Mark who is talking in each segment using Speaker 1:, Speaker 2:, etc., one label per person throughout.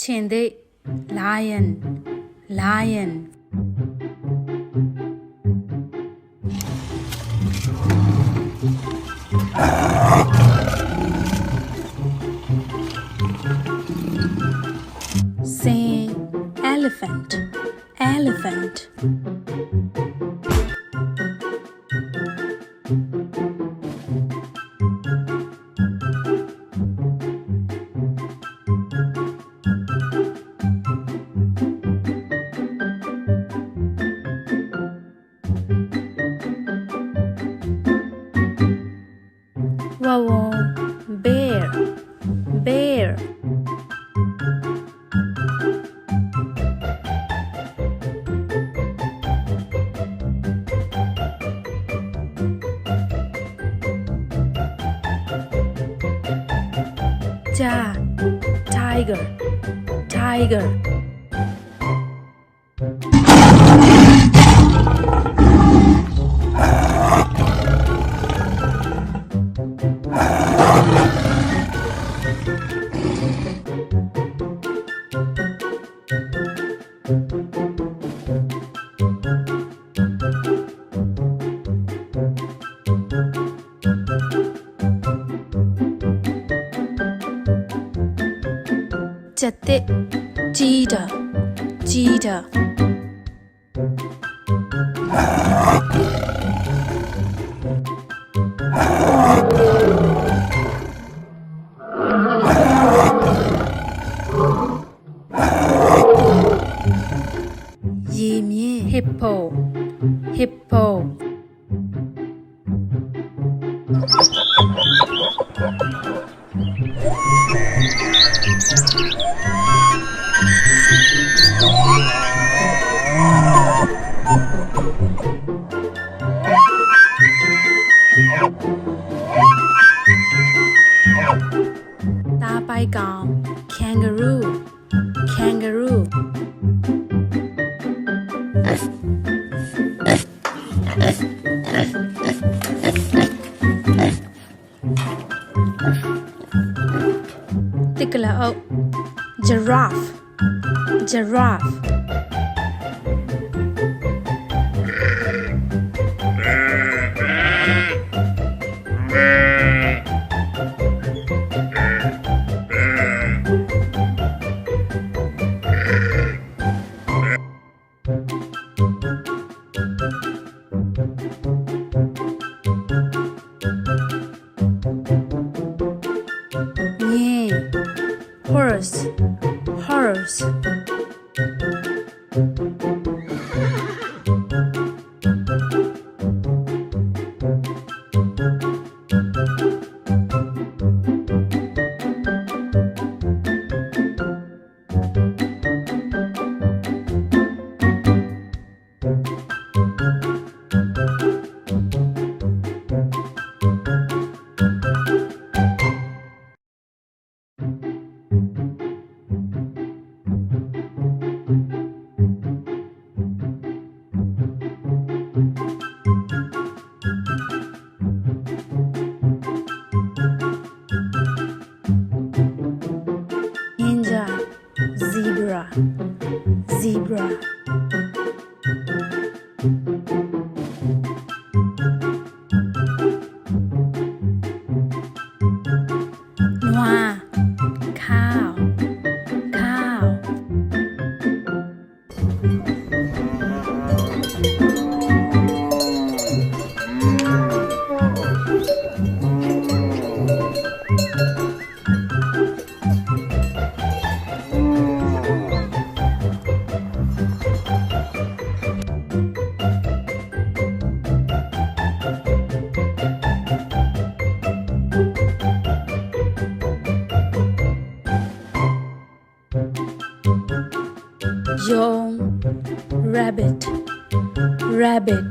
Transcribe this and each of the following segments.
Speaker 1: ခြင်္သေ့ lion lion Sing elephant elephant Wow bear bear Ja tiger tiger Jate cheetah cheetah hippo hippo Ta paiကောင် kangaroo kangaroo Tikla oak giraffe giraffe horse horse zebra zebra Noa cow cow Young rabbit rabbit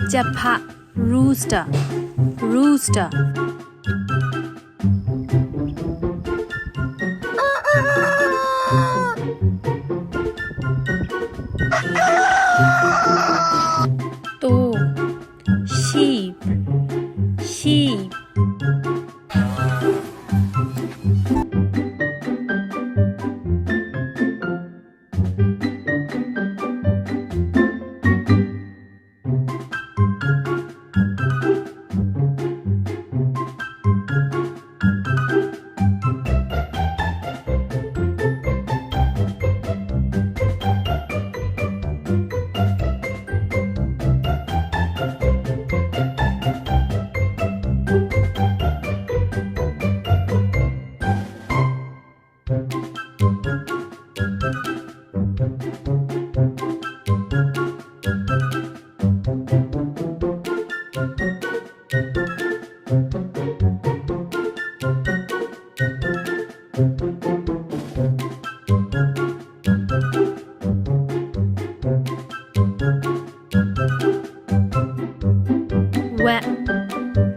Speaker 1: Japa, rooster, rooster. To, sheep, sheep.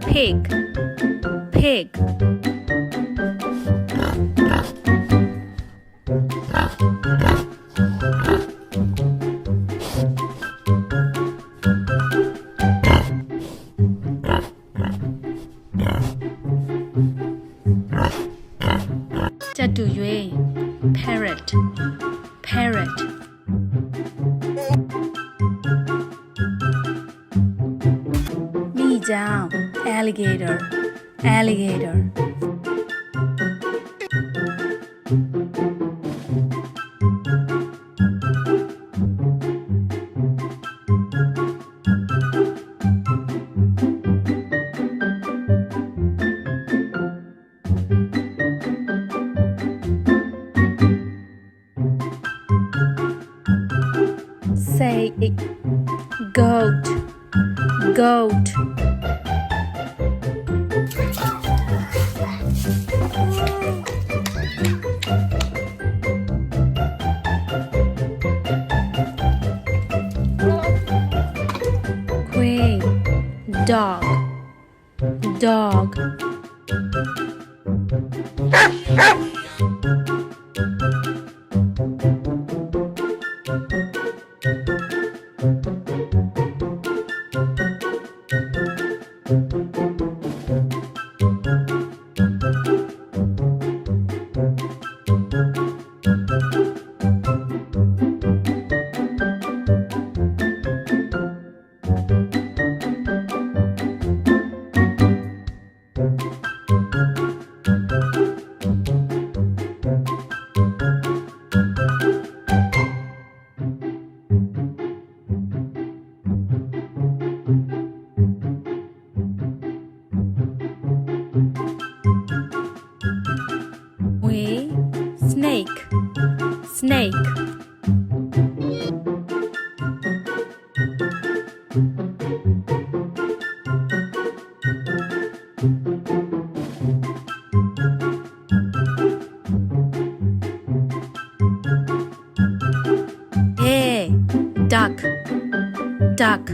Speaker 1: Pig, pig. Chatuye, parrot, parrot. Down, alligator, alligator. Say goat, goat. Quay, dog, dog. Snake, snake. Hey, duck, duck.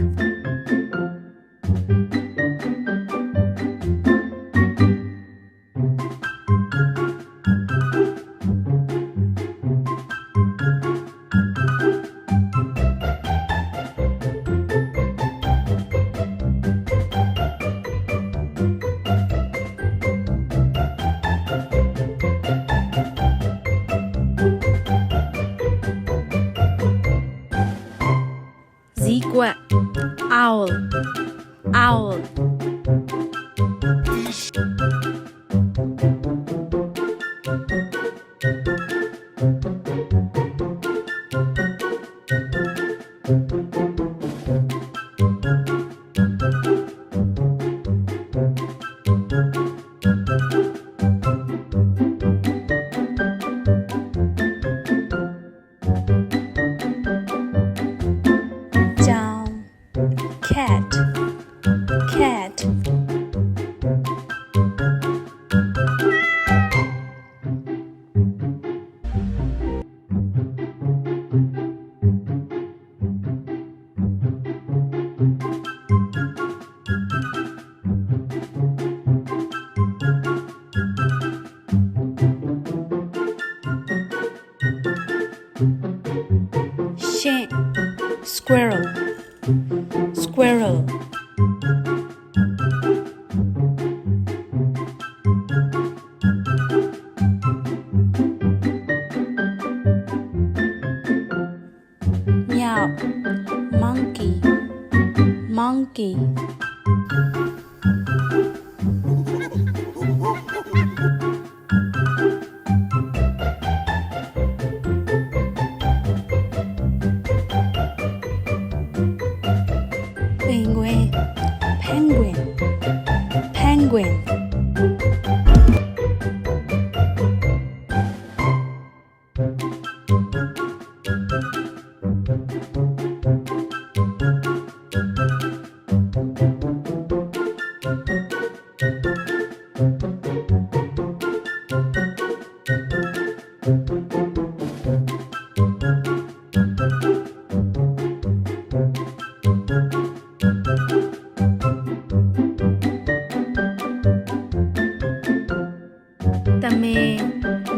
Speaker 1: Zebra, owl, owl. Cat, cat. squirrel, squirrel. Meow, monkey, monkey. Penguin, penguin, penguin.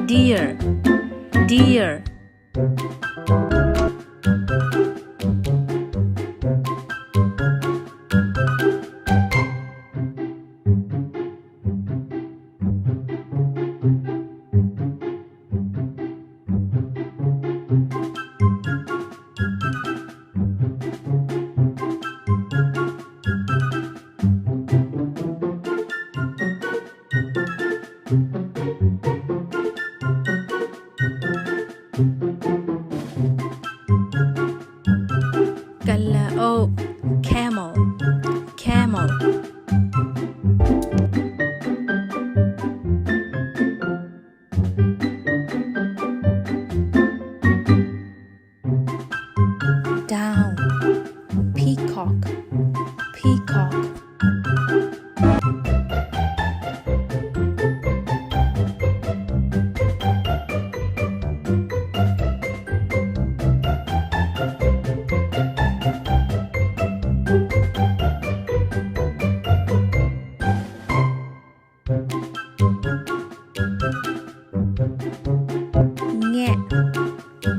Speaker 1: Deer, deer. Oh, camel, camel. Down, peacock, peacock.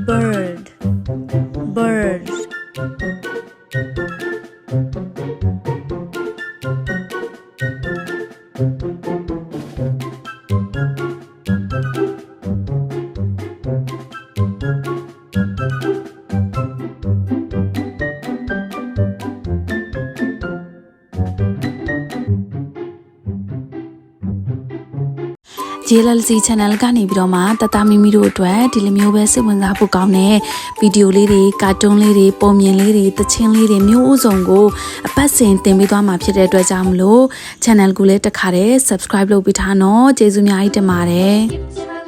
Speaker 1: Bird, bird. JLLC channel ကနေပြီးတော့မှတတမီမီတို့အတွက်ဒီလိုမျိုးပဲစိတ်ဝင်စားဖို့ကောင်းတဲ့ဗီဒီယိုလေးတွေကာတွန်းလေးတွေပုံမြင်လေးတွေသချင်းလေးတွေမျိုးဥစုံကိုအပတ်စဉ်တင်ပေးသွားမှာဖြစ်တဲ့အတွက်ကြောင့်မလို့ channel ကိုလည်းတစ်ခါတည်း subscribe လုပ်ပေးထားနော်ကျေးဇူးအများကြီးတင်ပါတယ်